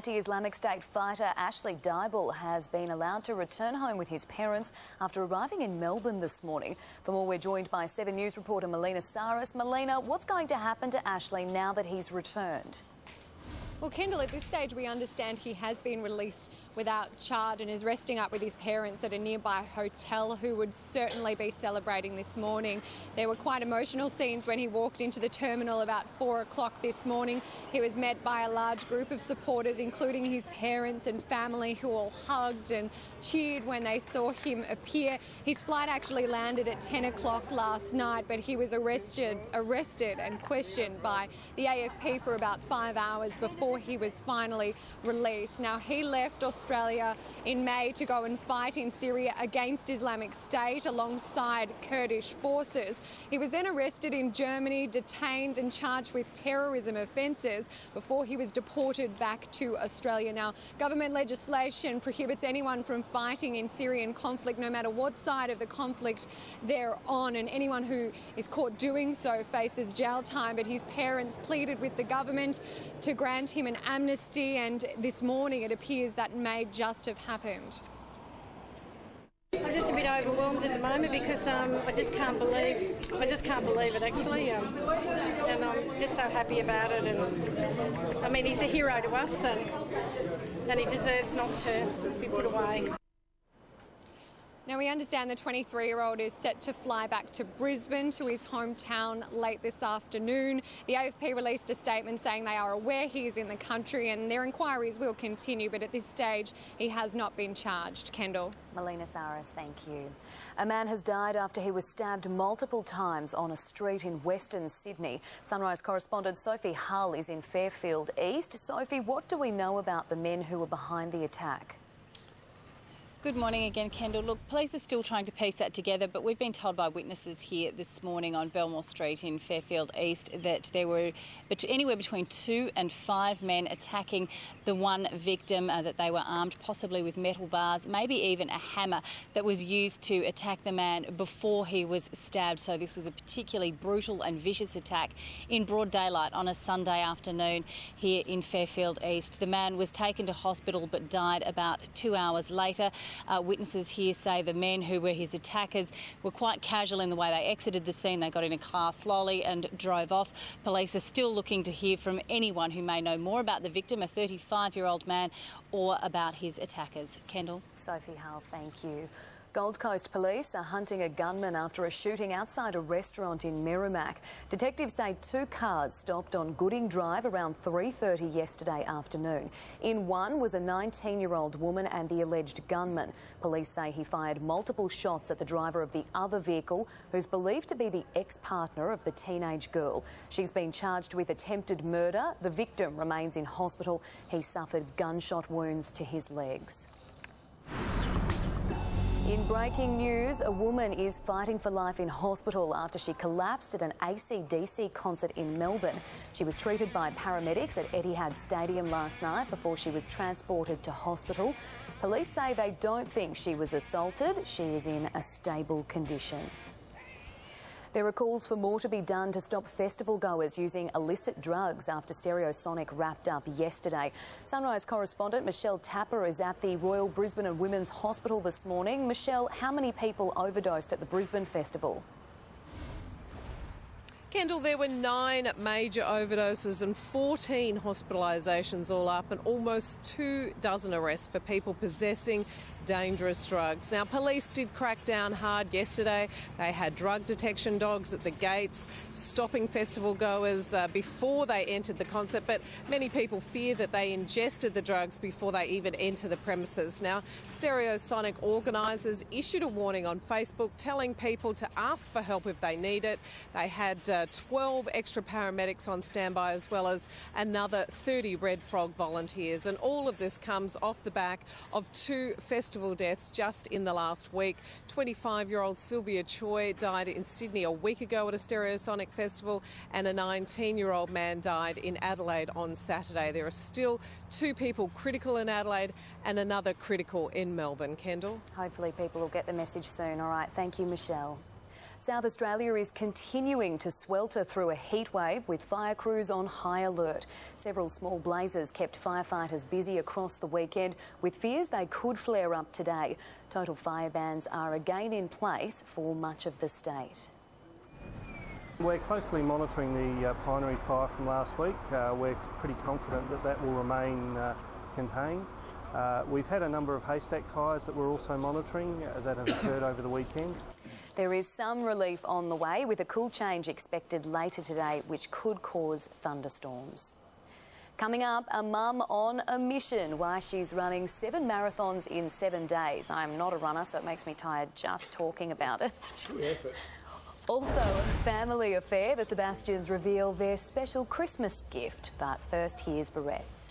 Anti-Islamic State fighter Ashley Dybel has been allowed to return home with his parents after arriving in Melbourne this morning. For more, we're joined by 7 News reporter Melina Saris. Melina, what's going to happen to Ashley now that he's returned? Well, Kendall, at this stage we understand he has been released without charge and is resting up with his parents at a nearby hotel, who would certainly be celebrating this morning. There were quite emotional scenes when he walked into the terminal about 4 o'clock this morning. He was met by a large group of supporters, including his parents and family, who all hugged and cheered when they saw him appear. His flight actually landed at 10 o'clock last night, but he was arrested and questioned by the AFP for about 5 hours before he was finally released. Now, he left Australia in May to go and fight in Syria against Islamic State alongside Kurdish forces. He was then arrested in Germany, detained and charged with terrorism offences before he was deported back to Australia. Now, government legislation prohibits anyone from fighting in Syrian conflict, no matter what side of the conflict they're on, and anyone who is caught doing so faces jail time. But his parents pleaded with the government to grant him an amnesty, and this morning it appears that may just have happened. I'm just a bit overwhelmed at the moment because I just can't believe it actually, and I'm just so happy about it. And I mean, he's a hero to us, and he deserves not to be put away. Now, we understand the 23-year-old is set to fly back to Brisbane, to his hometown, late this afternoon. The AFP released a statement saying they are aware he is in the country and their inquiries will continue, but at this stage he has not been charged. Kendall. Melina Saris, thank you. A man has died after he was stabbed multiple times on a street in Western Sydney. Sunrise correspondent Sophie Hull is in Fairfield East. Sophie, what do we know about the men who were behind the attack? Good morning again, Kendall. Look, police are still trying to piece that together, but we've been told by witnesses here this morning on Belmore Street in Fairfield East that there were anywhere between 2 and 5 men attacking the one victim, that they were armed possibly with metal bars, maybe even a hammer that was used to attack the man before he was stabbed. So this was a particularly brutal and vicious attack in broad daylight on a Sunday afternoon here in Fairfield East. The man was taken to hospital but died about 2 hours later. Witnesses here say the men who were his attackers were quite casual in the way they exited the scene. They got in a car slowly and drove off. Police are still looking to hear from anyone who may know more about the victim, a 35-year-old man, or about his attackers. Kendall. Sophie Hull, thank you. Gold Coast Police are hunting a gunman after a shooting outside a restaurant in Merrimack. Detectives say 2 cars stopped on Gooding Drive around 3:30 yesterday afternoon. In one was a 19-year-old woman and the alleged gunman. Police say he fired multiple shots at the driver of the other vehicle, who's believed to be the ex-partner of the teenage girl. She's been charged with attempted murder. The victim remains in hospital. He suffered gunshot wounds to his legs. In breaking news, a woman is fighting for life in hospital after she collapsed at an AC/DC concert in Melbourne. She was treated by paramedics at Etihad Stadium last night before she was transported to hospital. Police say they don't think she was assaulted. She is in a stable condition. There are calls for more to be done to stop festival goers using illicit drugs after Stereosonic wrapped up yesterday. Sunrise correspondent Michelle Tapper is at the Royal Brisbane and Women's Hospital this morning. Michelle, how many people overdosed at the Brisbane Festival? Kendall, there were 9 major overdoses and 14 hospitalisations all up, and almost 24 arrests for people possessing dangerous drugs. Now, police did crack down hard yesterday. They had drug detection dogs at the gates, stopping festival goers before they entered the concert, but many people fear that they ingested the drugs before they even enter the premises. Now, Stereosonic organisers issued a warning on Facebook telling people to ask for help if they need it. They had 12 extra paramedics on standby, as well as another 30 Red Frog volunteers, and all of this comes off the back of 2 festival deaths just in the last week. 25-year-old Sylvia Choi died in Sydney a week ago at a Stereosonic festival, and a 19-year-old man died in Adelaide on Saturday. There are still 2 people critical in Adelaide and another critical in Melbourne. Kendall? Hopefully people will get the message soon. All right, thank you, Michelle. South Australia is continuing to swelter through a heat wave with fire crews on high alert. Several small blazes kept firefighters busy across the weekend with fears they could flare up today. Total fire bans are again in place for much of the state. We're closely monitoring the Pinery fire from last week. We're pretty confident that that will remain contained. We've had a number of haystack fires that we're also monitoring that have occurred over the weekend. There is some relief on the way with a cool change expected later today which could cause thunderstorms. Coming up, a mum on a mission. Why she's running 7 marathons in 7 days. I'm not a runner, so it makes me tired just talking about it. True effort. Also, a family affair. The Sebastians reveal their special Christmas gift. But first, here's Barrett's.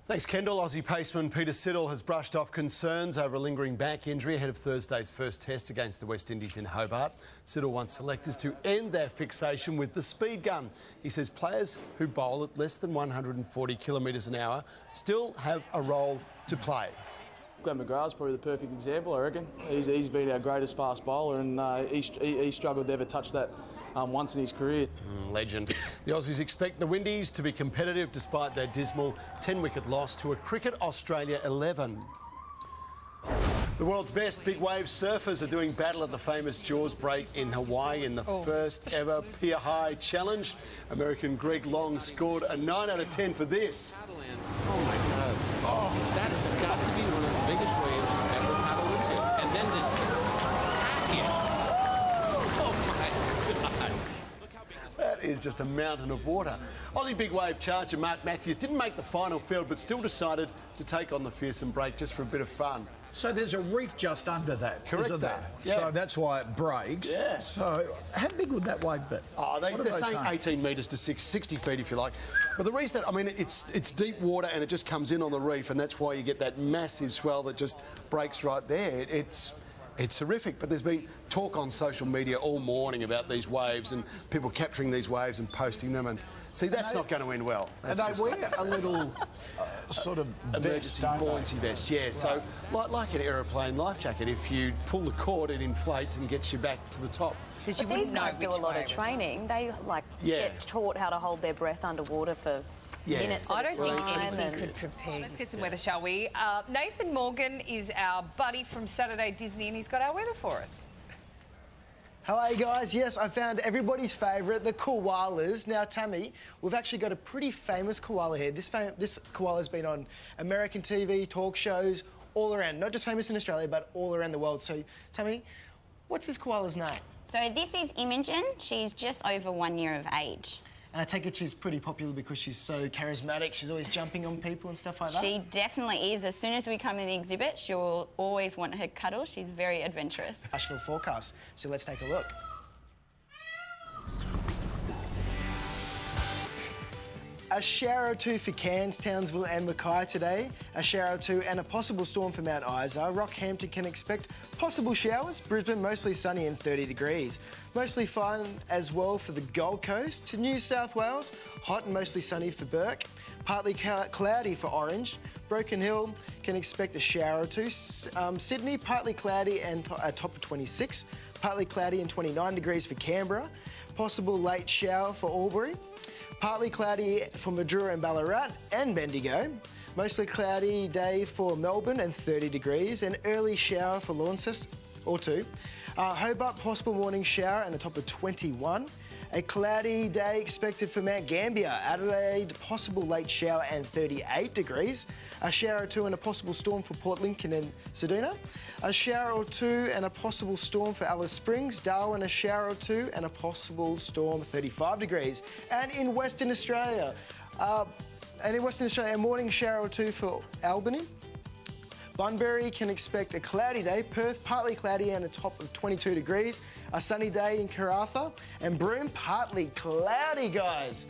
Thanks, Kendall. Aussie paceman Peter Siddle has brushed off concerns over a lingering back injury ahead of Thursday's first test against the West Indies in Hobart. Siddle wants selectors to end their fixation with the speed gun. He says players who bowl at less than 140 kilometres an hour still have a role to play. Glenn McGrath's probably the perfect example, I reckon. He's been our greatest fast bowler and he struggled to ever touch that once in his career. Legend. The Aussies expect the Windies to be competitive despite their dismal 10-wicket loss to a Cricket Australia 11. The world's best big wave surfers are doing battle at the famous Jaws break in Hawaii in the first ever Pier High Challenge. American Greg Long scored a 9 out of 10 for this. Oh my God. Oh, that has got to be one of the biggest waves you've ever paddled into. And then the package. Oh my God. That is just a mountain of water. Aussie big wave charger Mark Matthews didn't make the final field but still decided to take on the fearsome break just for a bit of fun. So there's a reef just under that, Correct, isn't there? yeah. So that's why it breaks. Yeah. So how big would that wave be? Oh, they're saying 18 metres to 60 feet, if you like. But the reason that, I mean, it's deep water and it just comes in on the reef, and that's why you get that massive swell that just breaks right there. It's horrific, but there's been talk on social media all morning about these waves and people capturing these waves and posting them, and see, that's not going to end well. And they wear a little sort of emergency buoyancy vest, yeah. Right. So, like an aeroplane life jacket, if you pull the cord, it inflates and gets you back to the top. But these guys do a lot of training. They get taught how to hold their breath underwater for minutes I at a don't time. think anybody could prepare. Let's get some weather, shall we? Nathan Morgan is our buddy from Saturday Disney, and he's got our weather for us. How are you guys? Yes, I found everybody's favourite, the koalas. Now, Tammy, we've actually got a pretty famous koala here. This koala's been on American TV, talk shows, all around. Not just famous in Australia, but all around the world. So, Tammy, what's this koala's name? So this is Imogen. She's just over 1 year of age. And I take it she's pretty popular because she's so charismatic. She's always jumping on people and stuff like that. She definitely is. As soon as we come in the exhibit, she'll always want her cuddle. She's very adventurous. National forecast. So let's take a look. A shower or two for Cairns, Townsville and Mackay today. A shower or two and a possible storm for Mount Isa. Rockhampton can expect possible showers. Brisbane mostly sunny and 30 degrees. Mostly fine as well for the Gold Coast. To New South Wales, hot and mostly sunny for Burke. Partly cloudy for Orange. Broken Hill can expect a shower or two. Sydney, partly cloudy and a top of 26. Partly cloudy and 29 degrees for Canberra. Possible late shower for Albury. Partly cloudy for Madura and Ballarat and Bendigo. Mostly cloudy day for Melbourne and 30 degrees. An early shower for Launceston or 2. Hobart, possible morning shower and a top of 21. A cloudy day expected for Mount Gambier. Adelaide, possible late shower and 38 degrees. A shower or two and a possible storm for Port Lincoln and Ceduna. A shower or two and a possible storm for Alice Springs. Darwin, a shower or two and a possible storm, 35 degrees. And in Western Australia, a morning shower or two for Albany. Bunbury can expect a cloudy day. Perth, partly cloudy and a top of 22 degrees. A sunny day in Karratha. And Broome, partly cloudy, guys.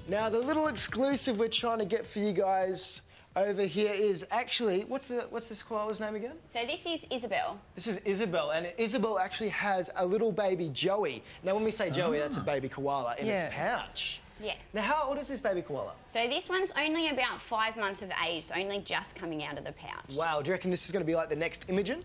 Now, the little exclusive we're trying to get for you guys over here is actually, what's this koala's name again? So this is Isabel. This is Isabel, and Isabel actually has a little baby Joey. Now, when we say Joey, that's a baby koala in its pouch. Yeah. Now, how old is this baby koala? So this one's only about 5 months of age, so only just coming out of the pouch. Wow, do you reckon this is going to be like the next Imogen?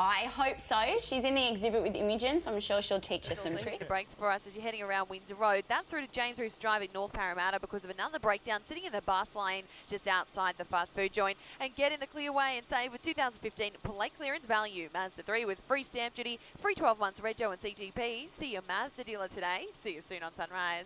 I hope so. She's in the exhibit with Imogen, so I'm sure she'll teach us some tricks. Brakes for us as you're heading around Windsor Road. That's through to James Roos Drive in North Parramatta because of another breakdown sitting in the bus lane just outside the fast food joint. And get in the clear way and save with 2015 plate clearance value. Mazda 3 with free stamp duty, free 12 months Rego and CGP. See your Mazda dealer today. See you soon on Sunrise.